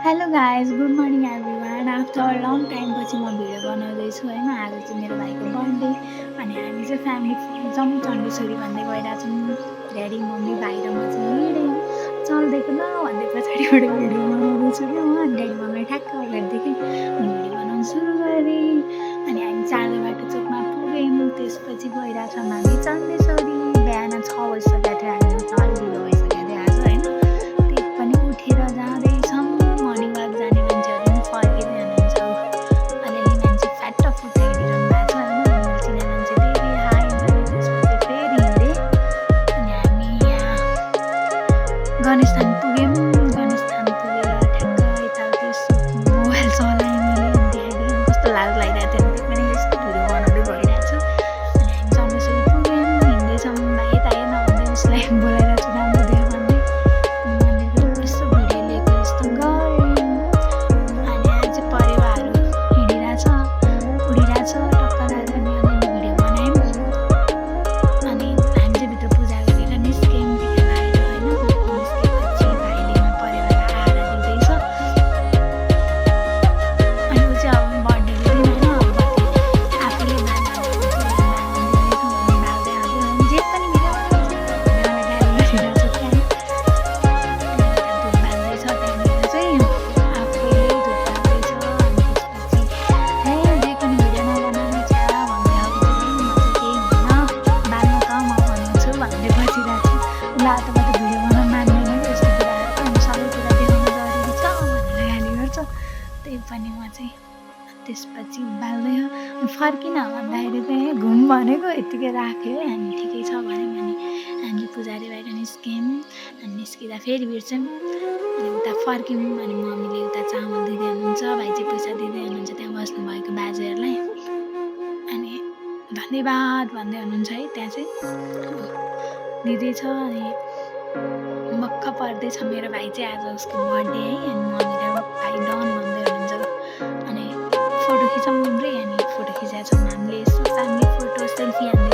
Hello guys good morning everyone after long टाइमपछि म video बनाउँदैछु होइन। आज चाहिँ मेरो भाइको बर्थडे अनि हामी चाहिँ फ्यामिली जाउँ चण्डेश्वरी भन्दै गइरहेछौँ। ड्याडी मम्मी भाइ र म चाहिँ हिँडेँ चल्दैको न भन्दै पछाडिबाट भिडियो बनाउँदैछु कि म अनि ड्याडी मम्मी ठ्याक्क हेर्दै अनि भिडियो बनाउनु सुरु गरेँ। अनि हामी चाँडो बाटो चोकमा पुग्यौँ। त्यसपछि गइरहेछौँ हामी चण्डेश्वरी। बिहान 6 बजिसकेको थियो, हामी उठ्न अलि ढिलो भइसकेको थियो आज होइन। त्यही पनि उठेर जाँदैछौँ। मर्निङ वाक जाने मान्छेहरू पनि फर्किँदै हुनुहुन्छ। अलिअलि मान्छे फ्याट्ट फुट्ट हिँडिरहनु भएको छ होइन। अनि चिने मान्छे धेरै हाई अनि त्यसपछि फेरि हिँडेँ अनि हामी यहाँ गणेशस्थान पुग्यौँ। गणेशस्थान पुगेर ठ्याक्क यताउति यसो मोबाइल चलाएँ मैले अनि देखाइदिएँ कस्तो लाज लागिरहेको थियो। त्यही पनि यस्तो भिडियो बनाउँदै गइरहेको छु। अनि हामी चण्डेश्वरी पुग्यौँ, हिँड्दैछौँ। भाइ यता हेर्न भन्दै उसलाई बोलाइरहेको छु राम्रो देख्यो भन्दै। मन्दिरको यसो भिडियो लिएको जस्तो गरेँ। अनि आज चाहिँ परेवाहरू हिँडिरहेछ उडिरहेछ टक्क लाग्यो अनि अलिअलि भिडियो बनायौँ। अनि हामी चाहिँ भित्र पूजा गरेर निस्क्यौँ टिका लगाएर होइन। निस्केपछि भाइले यहाँ परेवालाई आहारा दिँदैछ। अनि ऊ चाहिँ अब बर्थडेको दिन होइन बत्ती आफूले बाल्दै हाल्यो जे पनि भिडियो बनाउँछ मलाई गाली गरिरहेको छ त्यहाँ। धुप बाल्दैछ त्यहाँनिर चाहिँ आफूले धुप बाल्दैछ। अनि त्यसपछि हे जे पनि भिडियो नबनाउनु छ्या भन्दै अब चाहिँ म चाहिँ केही हुन्न बाल्न त म भन्छु भन्दै बसिरहेको छु। उसलाई आटोबाट भिडियो बनाउन मान्दैन कि यस्तो कुराहरू अनि सबै कुरा देखाउनु जरुरी छ भनेर गाली गर्छ। त्यही पनि म चाहिँ त्यसपछि बाल्दै हो। अनि फर्किन भन्दाखेरि चाहिँ घुम भनेको यत्तिकै राख्यो है। हामी ठिकै छ भन्यौँ अनि हामी पुजारी बाहिर निस्क्यौँ। अनि निस्किँदा फेरि बिर्स्यौँ अनि उता फर्क्यौँ। अनि मम्मीले उता चामल दिँदै हुनुहुन्छ, भाइ चाहिँ पैसा दिँदै हुनुहुन्छ त्यहाँ बस्नुभएको बाजेहरूलाई। अनि धन्यवाद भन्दै हुनुहुन्छ है त्यहाँ चाहिँ दिँदैछ। अनि मक्ख पर्दैछ मेरो भाइ चाहिँ आज उसको बर्थडे है। अनि मम्मी र भाइ डन भन्दै हुनुहुन्छ। अनि फोटो खिचौँ रे अनि फोटो खिचाएको छौँ हामीले यसो फ्यामिली फोटो सेल्फी हान्दै